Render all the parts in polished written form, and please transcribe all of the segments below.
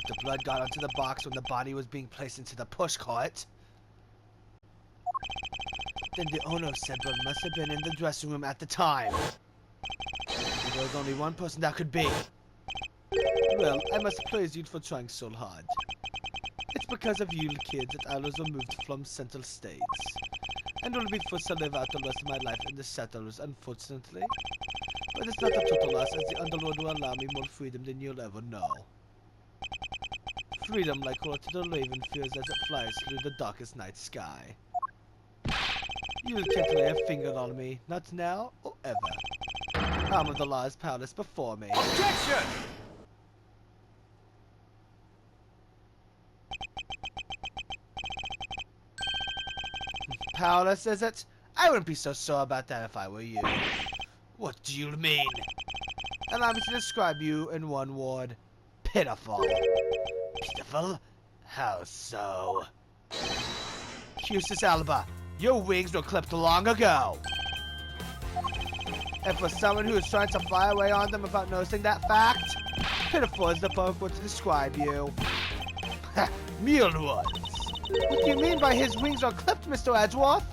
the blood got onto the box when the body was being placed into the pushcart, then the owner said blood must have been in the dressing room at the time. And there was only one person that could be. Well, I must praise you for trying so hard. It's because of you kids that I was removed from Central States, and will be forced to live out the rest of my life in the settlers, unfortunately. But it's not a total loss, as the Underlord will allow me more freedom than you'll ever know. Freedom like what the raven feels as it flies through the darkest night sky. You can't lay a finger on me, not now or ever. Arm of the law is powerless before me. Objection! Powerless, is it? I wouldn't be so sure about that if I were you. What do you mean? Allow me to describe you in one word. Pitiful. Pitiful? How so? Cusis Alba, your wings were clipped long ago. And for someone who is trying to fly away on them without noticing that fact, pitiful is the perfect word to describe you. Mulewoods. What do you mean by his wings are clipped, Mr. Edgeworth?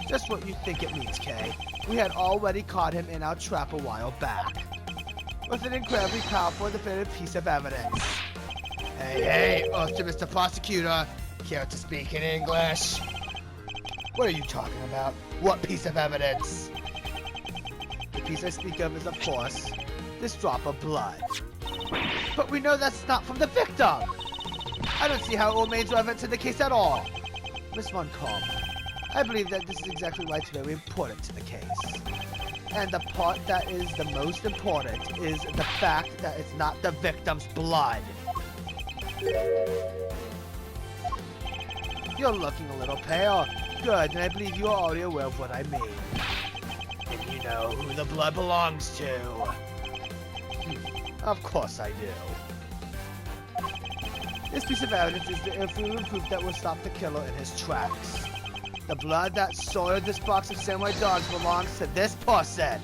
Just what you think it means, Kay. We had already caught him in our trap a while back, with an incredibly powerful and definitive piece of evidence. Hey, Mr. Prosecutor, care to speak in English? What are you talking about? What piece of evidence? The piece I speak of is, of course, this drop of blood. But we know that's not from the victim! I don't see how it remains relevant to the case at all. Miss Von Combe, I believe that this is exactly why it's very important to the case. And the part that is the most important is the fact that it's not the victim's blood. You're looking a little pale. Good, and I believe you are already aware of what I mean. And you know who the blood belongs to. Of course I do. This piece of evidence is the irrefutable proof that will stop the killer in his tracks. The blood that soiled this box of samurai dogs belongs to this person.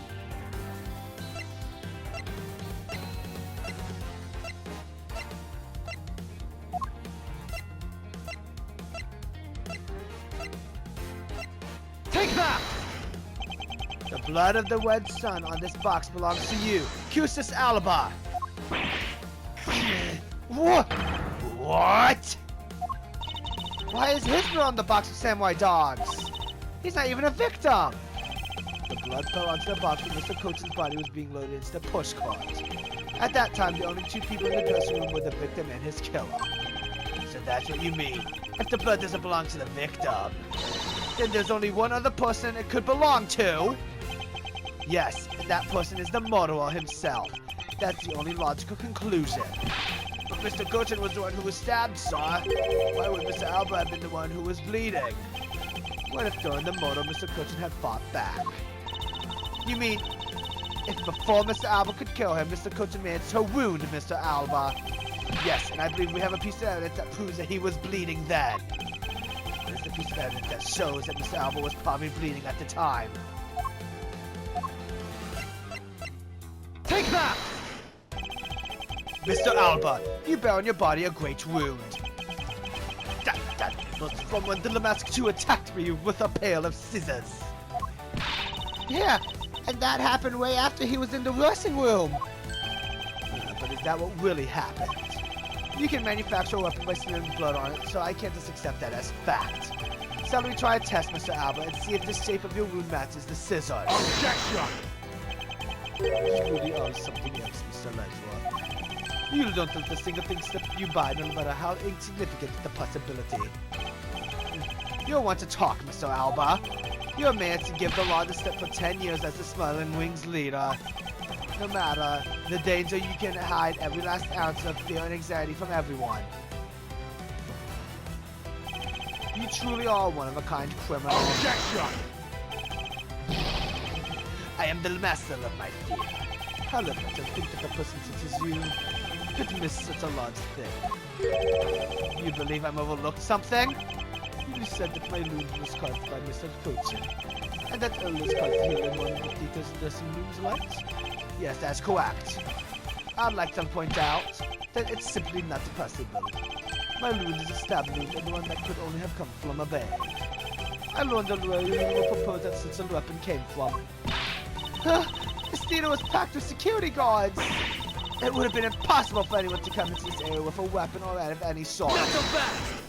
Take that! The blood of the wed son on this box belongs to you, Cusis Alba. What? What? Why is his blood on the box of samurai dogs? He's not even a victim! The blood fell onto the box when Mr. Coach's body was being loaded into the pushcart. At that time, the only two people in the dressing room were the victim and his killer. So that's what you mean. If the blood doesn't belong to the victim, then there's only one other person it could belong to. Yes, and that person is the murderer himself. That's the only logical conclusion. But Mr. Gurton was the one who was stabbed, sir. Why would Mr. Alba have been the one who was bleeding? What if during the murder Mr. Gurton had fought back? You mean, if before Mr. Alba could kill him, Mr. Gurton managed to wound Mr. Alba? Yes, and I believe we have a piece of evidence that proves that he was bleeding then. What is the piece of evidence that shows that Mr. Alba was probably bleeding at the time? Take that! Mr. Alba, you bear on your body a great wound. That was from when the Lamask 2 attacked me with a pair of scissors. Yeah, and that happened way after he was in the dressing room. But is that what really happened? You can manufacture a weapon by smearing blood on it, so I can't just accept that as fact. So let me try a test, Mr. Alba, and see if the shape of your wound matches the scissors. Objection! You really are something else, Mr. Ledgeworth. You don't let the single thing slip you by, no matter how insignificant the possibility. You'll want to talk, Mr. Alba. You're managed to give the law the slip for 10 years as the Smiling Wings leader. No matter the danger, you can hide every last ounce of fear and anxiety from everyone. You truly are one of a kind criminal. Objection! I am the master of my fear. However, to think that the person such as you could miss such a large thing. You believe I'm overlooked something? You said that my wound was caused by Mr. Coaching, and that Earl was caused here in one of the theater's dressing room's lights? Yes, that's correct. I'd like to point out that it's simply not possible. My wound is a stab wound, and one that could only have come from a bag. I wondered where you would propose that such a weapon came from. This theater was packed with security guards. It would have been impossible for anyone to come into this area with a weapon or of any sort. Not so fast!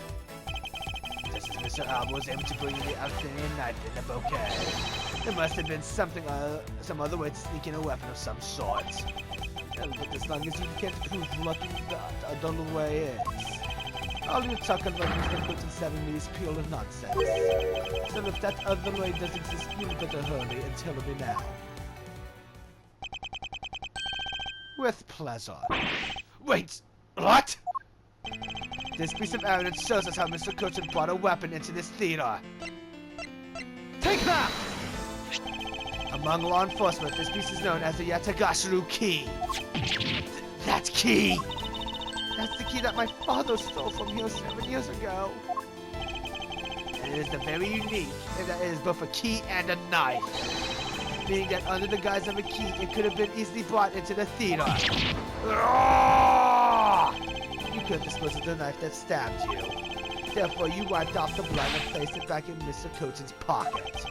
Just as Mr. Alba was able to bring the Athenian knife in the bouquet, there must have been some other way to sneak in a weapon of some sort. But as long as you can't prove what the other way is, all you're talking about Mr. Clinton 7 me is pure nonsense. So if that other way does exist, you better hurry and tell me now. With pleasure. Wait, what? This piece of evidence shows us how Mr. Cochin brought a weapon into this theater. Take that! Among law enforcement, this piece is known as the Yatagashiru key. That key! That's the key that my father stole from here 7 years ago. And it is the very unique, and that it is both a key and a knife. Meaning that under the guise of a key, it could have been easily brought into the theater. You could dispose of the knife that stabbed you. Therefore, you wiped off the blood and placed it back in Mr. Cochin's pocket.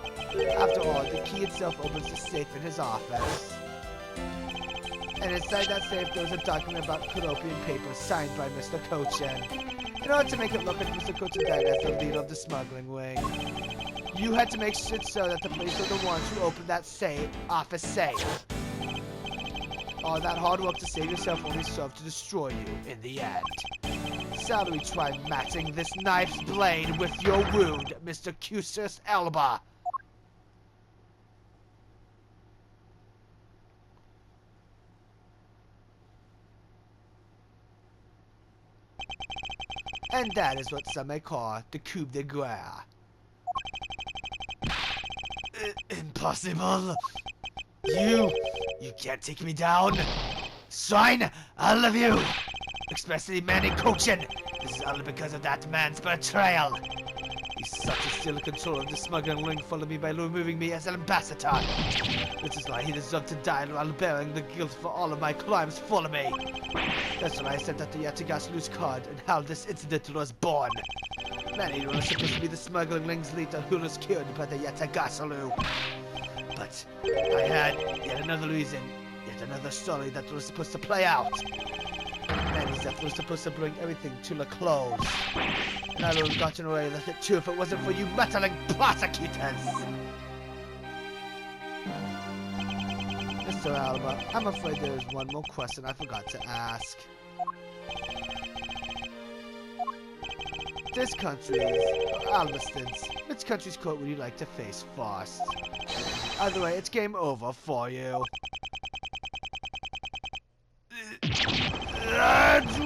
After all, the key itself opens the safe in his office. And inside that safe, there was a document about Kuropian papers signed by Mr. Cochin. In order to make it look like Mr. Cochin died as the leader of the smuggling wing, you had to make it so that the police were the ones who opened that office safe. All that hard work to save yourself only served to destroy you in the end. Sadly, try matching this knife's blade with your wound, Mr. Cusus Elba. And that is what some may call the coup de grace. Impossible. You can't take me down. Swine, all of you. Especially Manny Cochin. This is all because of that man's betrayal. He sought to steal control of the smuggling ring following me by removing me as an ambassador. Which is why he deserved to die while bearing the guilt for all of my crimes for me. That's why I sent out the Yatagashiru's card and how this incident was born. Manny was supposed to be the smuggling ring's leader who was killed by the Yatagashiru. But I had yet another reason, yet another story that was supposed to play out. Manny's death was supposed to bring everything to a close. And I would have gotten away with it too if it wasn't for you meddling prosecutors. Mr. Alba, I'm afraid there is one more question I forgot to ask. This country's, Alveston's, which country's court would you like to face first? Either way, it's game over for you. Let's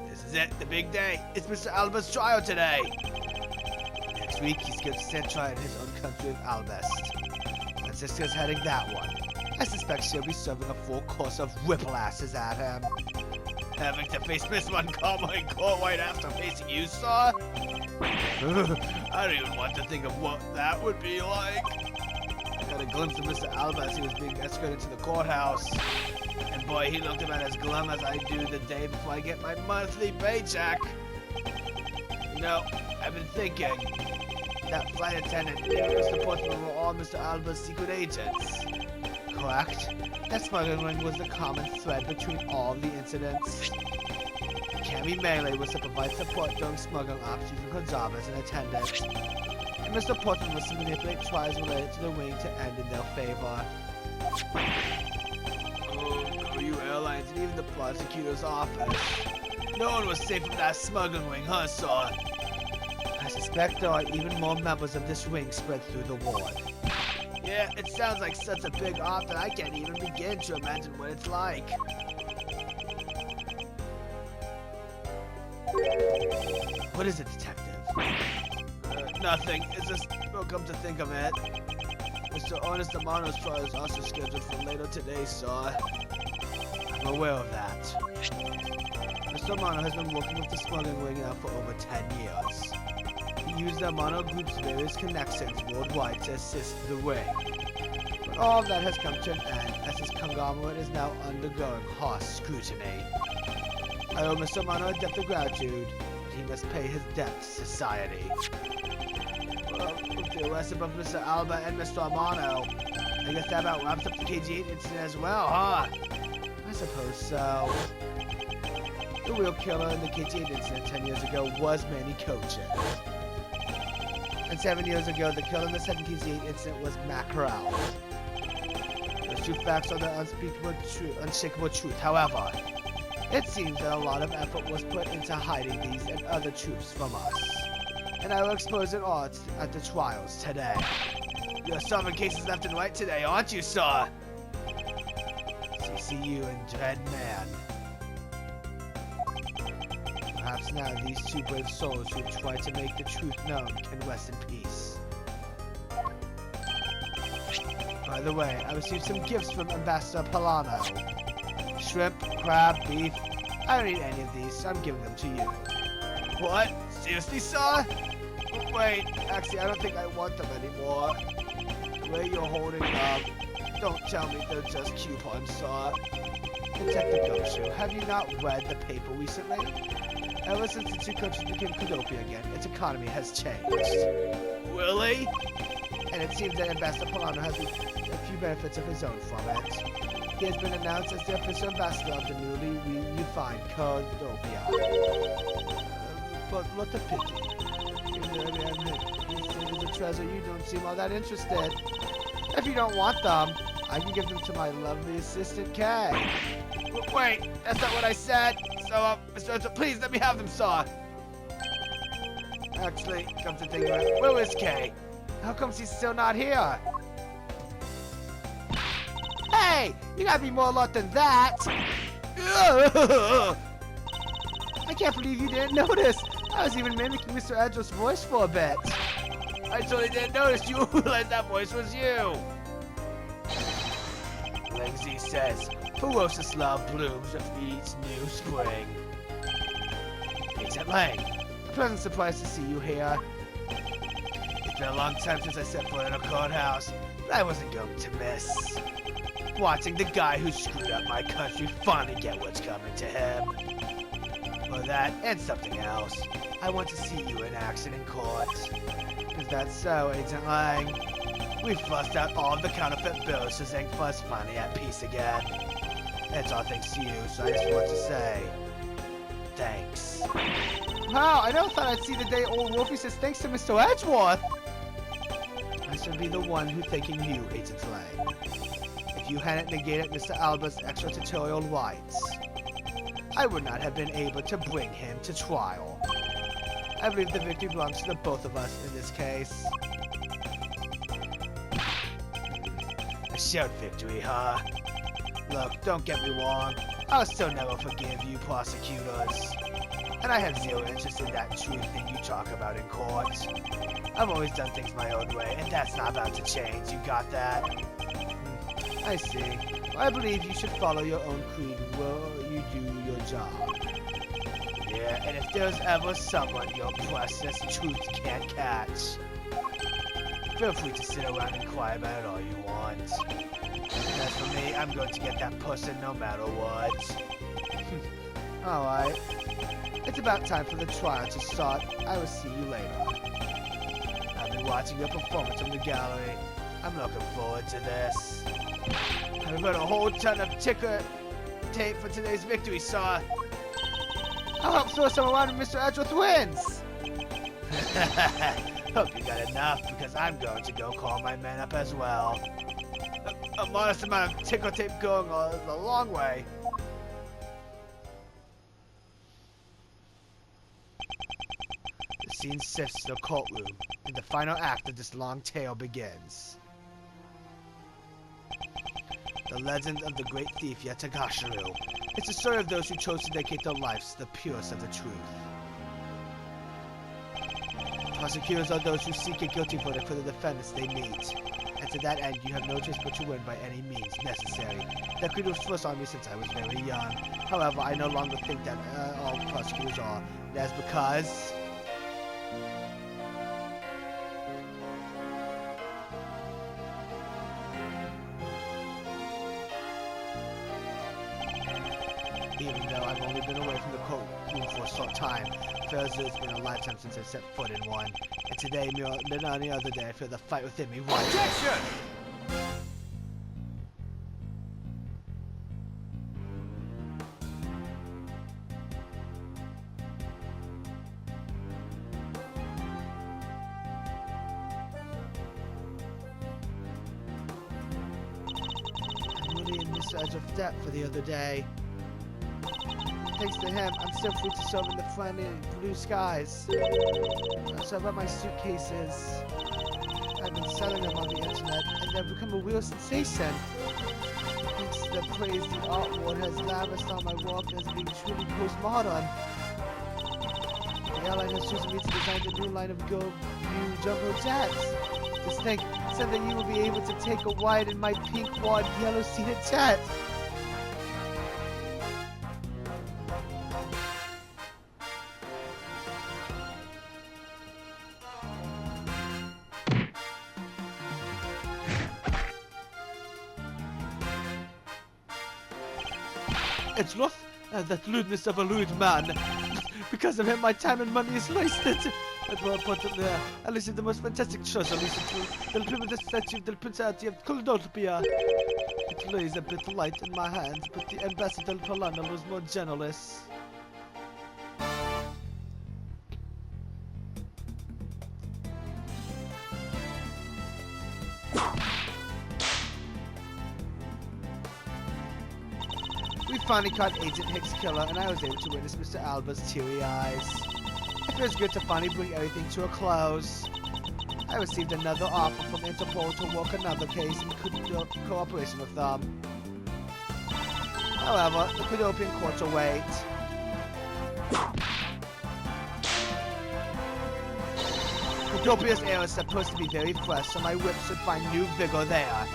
This is it, the big day. It's Mr. Alba's trial today. Next week, he's going to stand trial in his own country of Albest. Francisca's heading that one. I suspect she'll be serving a full course of whipple asses at him. Having to face Miss Montgomery in court right after facing you, sir? I don't even want to think of what that would be like. I got a glimpse of Mr. Alba as he was being escorted to the courthouse. And boy, he looked about as glum as I do the day before I get my monthly paycheck. You know, I've been thinking, that flight attendant and Mr. Portman were all Mr. Alba's secret agents. Correct? That smuggling ring was the common thread between all the incidents. Cammy Melee was to provide support during smuggling ops using her job as an attendant. And Mr. Portman was to manipulate trials related to the ring to end in their favor. You airlines and even the prosecutor's office. No one was safe from that smuggling ring, huh, sir? I suspect there are even more members of this ring spread through the ward. Yeah, it sounds like such a big op that I can't even begin to imagine what it's like. What is it, Detective? Nothing. It's just, well, come to think of it, Mr. Ernest Amano's trial is also scheduled for later today, sir. I'm aware of that. Mr. Amano has been working with the smuggling ring now for over 10 years. He used the Amano Group's various connections worldwide to assist the ring. But all of that has come to an end, as his conglomerate is now undergoing harsh scrutiny. I owe Mr. Amano a debt of gratitude, but he must pay his debt to society. Well, with the arrest of both Mr. Alba and Mr. Amano, I guess that about wraps up the KG8 incident as well, huh? I suppose so. The real killer in the KG8 incident 10 years ago was Manny Kochen. And 7 years ago, the killer in the second KG8 incident was Mackerel. Those two facts are the unshakable truth. However, it seems that a lot of effort was put into hiding these and other truths from us. And I will expose it all at the trials today. You're solving cases left and right today, aren't you, sir? CCU and Dreadman. Perhaps now these two brave souls who try to make the truth known can rest in peace. By the way, I received some gifts from Ambassador Polano. Shrimp, crab, beef. I don't eat any of these, so I'm giving them to you. What? Seriously, sir? Wait, actually, I don't think I want them anymore. The way you're holding them, don't tell me they're just coupons, sir. Detective Goshu, have you not read the paper recently? Ever since the two countries became Kudopia again, its economy has changed. Really? And it seems that Ambassador Polano has a few benefits of his own from it. He has been announced as the official ambassador of the newly refined Kudopia. But what a pity. It's a treasure, you don't seem all that interested. If you don't want them, I can give them to my lovely assistant, Kay. Wait, that's not what I said. So, Mr. Ocho, please let me have them, sir. Actually, come to think of it, where is Kay? How come she's still not here? Hey, you gotta be more alert than that. I can't believe you didn't notice. I was even mimicking Mr. Edger's voice for a bit. I totally didn't notice you realized that voice was you. Lingzi says, ferocious love blooms with each new spring. Agent Lang, a pleasant surprise to see you here. It's been a long time since I set foot in a courthouse, but I wasn't going to miss watching the guy who screwed up my country finally get what's coming to him. For that, and something else, I want to see you in action in court. Is that so, Agent Lang? We flussed out all of the counterfeit bills so Zangfuz's finally at peace again. It's all thanks to you, so I just want to say, thanks. Wow, I never thought I'd see the day old Wolfie says thanks to Mr. Edgeworth. I should be the one who thanking you, Agent Lang. If you hadn't negated Mr. Alba's extraterritorial rights, I would not have been able to bring him to trial. I believe the victory belongs to the both of us in this case. A shout victory, huh? Look, don't get me wrong, I'll still never forgive you prosecutors. And I have zero interest in that truth thing you talk about in court. I've always done things my own way, and that's not about to change, you got that? I see. Well, I believe you should follow your own creed while you do your job. Yeah, and if there's ever someone your precious truth can't catch, feel free to sit around and cry about it all you want. And as for me, I'm going to get that person no matter what. Alright. It's about time for the trial to start. I will see you later. I've been watching your performance from the gallery. I'm looking forward to this. I've got a whole ton of ticker tape for today's victory, sir. I'll help throw some around when Mr. Edgeworth wins. Hope you got enough, because I'm going to go call my men up as well. A modest amount of ticker tape going a long way. The scene shifts to the courtroom, and the final act of this long tale begins. The legend of the great thief Yatagashiru. It's the story of those who chose to dedicate their lives to the purest of the truth. Prosecutors are those who seek a guilty verdict for the defendants they meet. And to that end, you have no choice but to win by any means necessary. That creed was forced on me since I was very young. However, I no longer think that all prosecutors are. That's because... Even though I've only been away from the courtroom for a short time, it feels it's been a lifetime since I set foot in one. And today, more than any other day, I feel the fight within me rising. Objection! I'm really in this edge of debt for the other day. Thanks to him, I'm still free to serve in the friendly blue skies. So about my suitcases. I've been selling them on the internet, and they've become a real sensation. Thanks to the praise the art world has lavished on my work as being truly postmodern. The airline has chosen me to design the new line of new jumbo jets. Just think, someday you will be able to take a ride in my pink, wide, yellow-seated jet. It's not that lewdness of a lewd man. Because of him, my time and money is wasted. But more importantly, I received the most fantastic treasure recently. The primitive statue of the Principality of Kuldolpia. It lays a bit light in my hands, but the Ambassador Polana was more generous. We finally caught Agent Hicks' killer, and I was able to witness Mr. Alba's teary eyes. It feels good to finally bring everything to a close. I received another offer from Interpol to work another case in cooperation with them. However, the Kudopian courts await. Kudopia's air is supposed to be very fresh, so my whip should find new vigor there.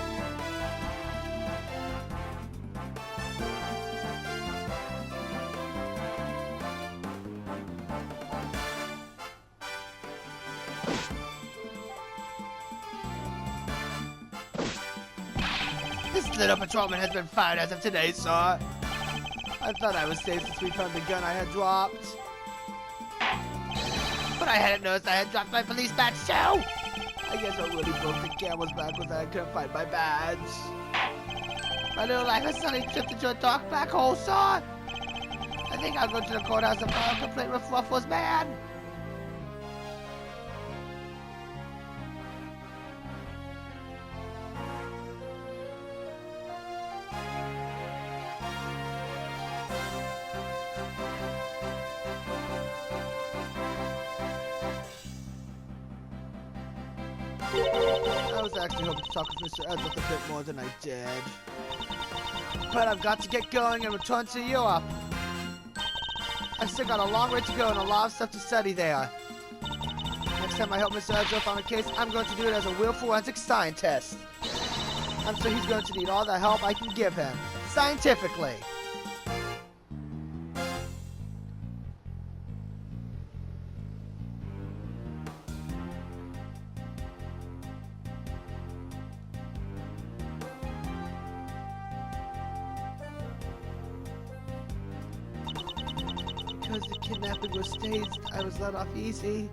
This little patrolman has been fired as of today, sir. I thought I was safe since we found the gun I had dropped. But I hadn't noticed I had dropped my police badge too! I guess what really broke the camel's back was that I couldn't find my badge. My little life has suddenly tripped into a dark black hole, sir! I think I'll go to the courthouse and file a complaint with Ruffles Man! I was actually hoping to talk with Mr. Edwards a bit more than I did. But I've got to get going and return to Europe. I still got a long way to go and a lot of stuff to study there. Next time I help Mr. Edwards on a case, I'm going to do it as a real forensic scientist. I'm sure he's going to need all the help I can give him, scientifically. Because the kidnapping was staged, I was let off easy.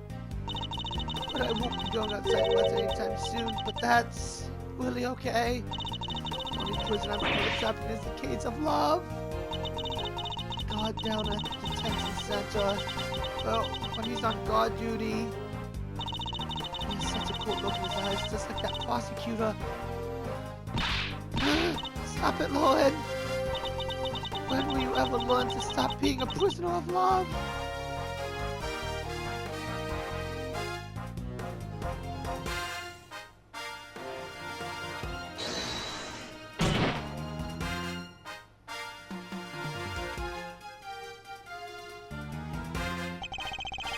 But I won't be going outside much anytime soon, but that's really okay. The only prison I'm going to trapped in is the Cage of Love. God down at the detention center. Well, when he's on guard duty, he has such a cool look in his eyes, just like that prosecutor. Stop it, Lauren! When will you ever learn to stop being a prisoner of love?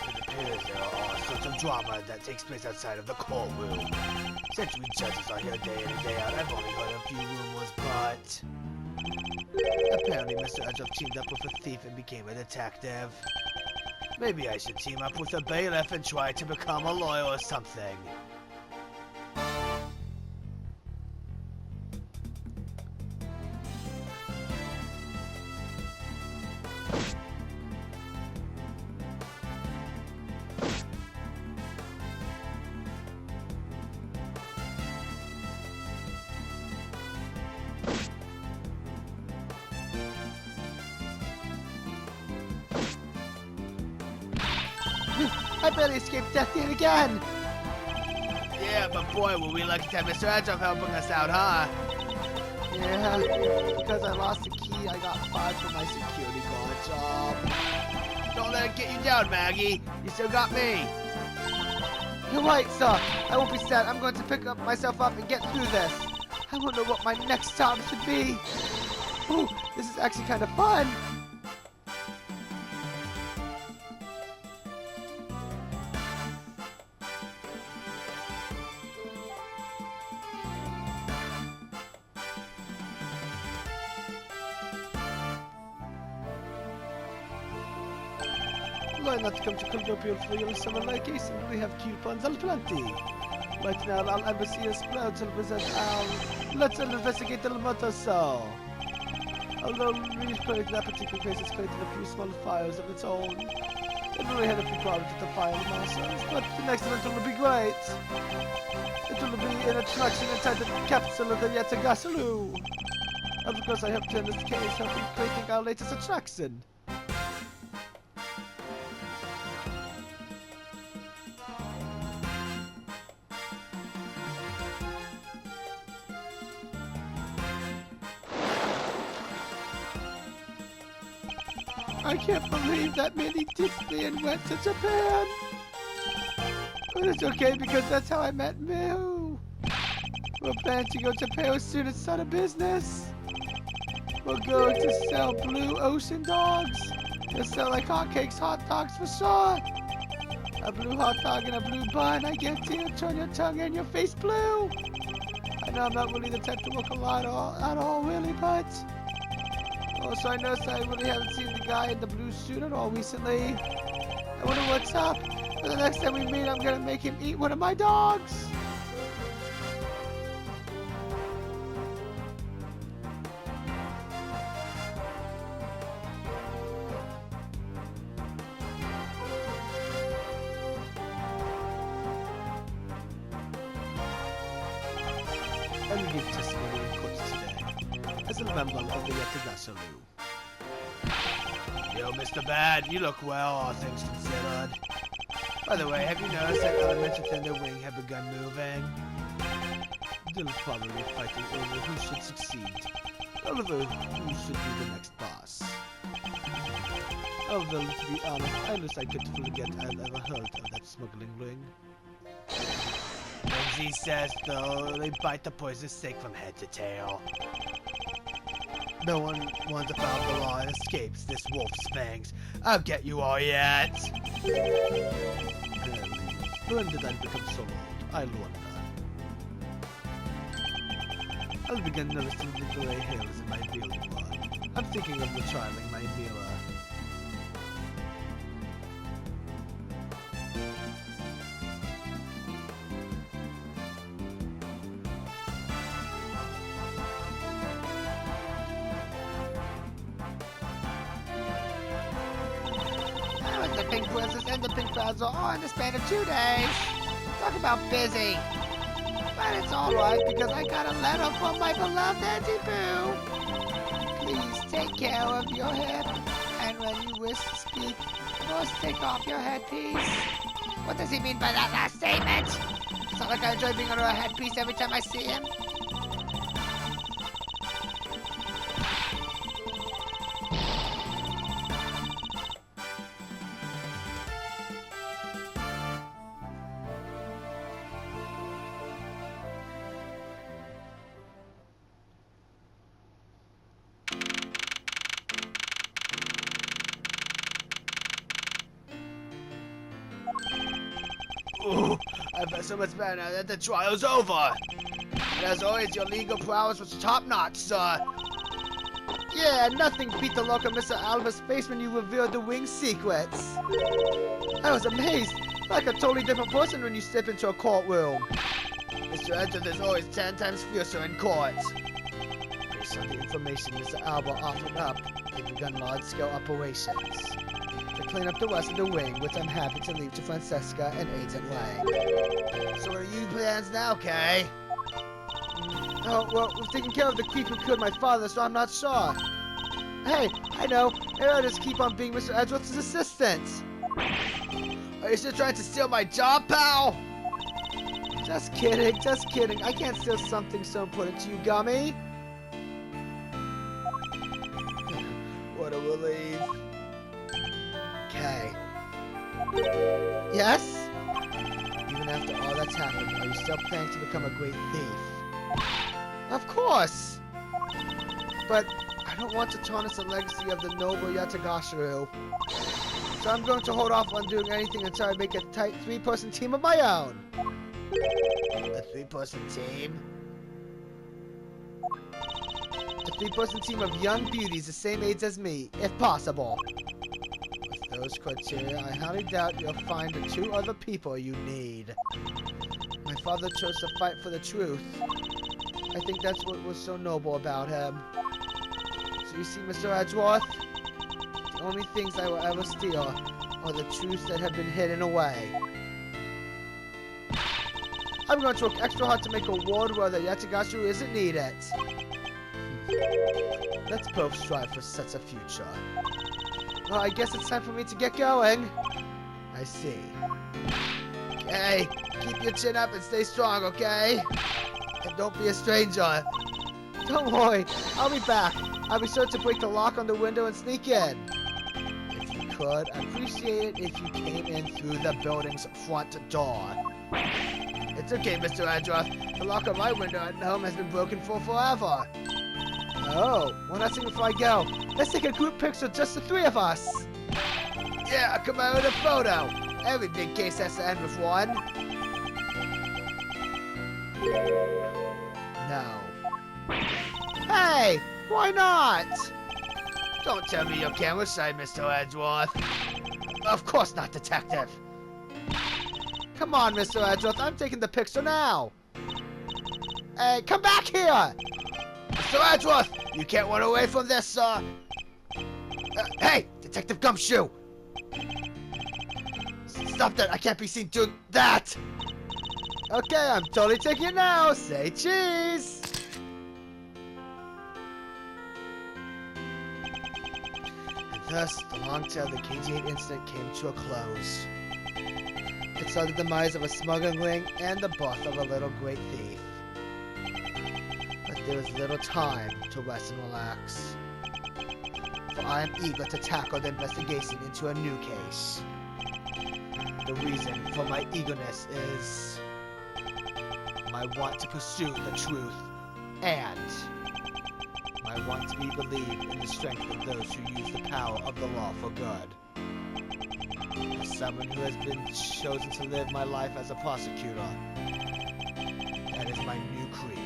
It appears there are some sort of drama that takes place outside of the courtroom. Since we judges are here day in and day out, I've only heard a few rumors, but... apparently Mr. Edgeo teamed up with a thief and became a detective. Maybe I should team up with a bailiff and try to become a lawyer or something. I barely escaped death yet again! Yeah, but boy, were we lucky to have Mr. Edgeo helping us out, huh? Yeah, because I lost the key, I got fired from my security guard job. Don't let it get you down, Maggie. You still got me. You're right, sir. I won't be sad. I'm going to pick myself up and get through this. I wonder what my next job should be. Ooh, this is actually kind of fun. Learn not to come to Turnabout for your summer vacation. We have coupons plenty. Right now, our embassy is proud to present our... Let's investigate the motor saw. Although replaying that particular case has created a few small fires of its own. It really had a few problems with the fire monsters, but the next event will be great. It will be an attraction inside the capsule of the Yatagasalu. Of course, I helped in this case, helping creating our latest attraction. I can't believe that Minnie ditched me and went to Japan. But it's okay because that's how I met Miu. We're planning to go to Japan as soon as start a business. We're going to sell blue ocean dogs. They'll sell like hotcakes, hot dogs for sure. A blue hot dog and a blue bun. I guarantee it'll turn your tongue and your face blue. I know I'm not really the type to work a lot at all really, but... Also, I noticed I really haven't seen the guy in the blue suit at all recently. I wonder what's up. For the next time we meet, I'm gonna make him eat one of my dogs. I will give testimony in court today, as a member of the Yatagasalu. Yo, Mr. Bad, you look well, all things considered. By the way, have you noticed that elements within their wing have begun moving? They'll probably fighting over who should succeed. Over who should be the next boss. Although, to be honest, I could forget I've ever heard of that smuggling ring. Lindsay says, though, they bite the poisonous snake from head to tail. No one wants to follow the law and escapes this wolf's fangs. I'll get you all yet! When did I become so old? I wonder. I'll begin noticing the grey hairs in my beard one. I'm thinking of retrialing my mirror. The Pink Princess and the Pink Clouds are all in the span of 2 days. Talk about busy. But it's alright because I got a letter from my beloved Auntie Boo. Please take care of your hip. And when you wish to speak, first take off your headpiece. What does he mean by that last statement? It's not like I enjoy being under a headpiece every time I see him. Ooh, I feel so much better now that the trial's over. And as always, your legal prowess was top-notch, sir. Yeah, nothing beat the look on Mr. Alba's face when you revealed the wing secrets. I was amazed. Like a totally different person when you step into a courtroom. Mr. Edgeworth is always 10 times fiercer in court. Based on the information Mr. Alba offered up, they've begun large-scale operations to clean up the rest of the wing, which I'm happy to leave to Francesca and Agent Lang. So what are your plans now, Kay? Oh, well, we've taken care of the creep who killed my father, so I'm not sure. Hey, I know. Maybe I'll just keep on being Mr. Edgeworth's assistant. Are you still trying to steal my job, pal? Just kidding, just kidding. I can't steal something so important to you, Gummy. What a relief. Okay. Yes? Even after all that's happened, are you still planning to become a great thief? Of course! But I don't want to tarnish the legacy of the noble Yatagashiru. So I'm going to hold off on doing anything until I make a tight 3-person team of my own. A 3-person team? A 3-person team of young beauties the same age as me, if possible. With those criteria, I highly doubt you'll find the 2 other people you need. My father chose to fight for the truth. I think that's what was so noble about him. So you see, Mr. Edgeworth? The only things I will ever steal are the truths that have been hidden away. I'm going to work extra hard to make a world where the Yatagashiru isn't needed. Let's both strive for such a future. Well, I guess it's time for me to get going. I see. Okay, keep your chin up and stay strong, okay? And don't be a stranger. Don't worry, I'll be back. I'll be sure to break the lock on the window and sneak in. If you could, I'd appreciate it if you came in through the building's front door. It's okay, Mr. Edgeworth. The lock on my window at home has been broken for forever. Oh, one last thing before I go. Let's take a group picture, just the 3 of us. Yeah, come out with a photo. Every big case has to end with one. No. Hey, why not? Don't tell me you're camera shy, Mr. Edgeworth. Of course not, Detective. Come on, Mr. Edgeworth, I'm taking the picture now. Hey, come back here! Mr. Edgeworth, you can't run away from this, sir. Hey, Detective Gumshoe! Stop that, I can't be seen doing that! Okay, I'm totally taking it now. Say cheese! And thus, the long tale of the KG-8 incident came to a close. It saw the demise of a smuggling and the birth of a little great thief. But there was little time to rest and relax. For I am eager to tackle the investigation into a new case. The reason for my eagerness is my want to pursue the truth and my want to be believed in the strength of those who use the power of the law for good. As someone who has been chosen to live my life as a prosecutor, that is my new creed.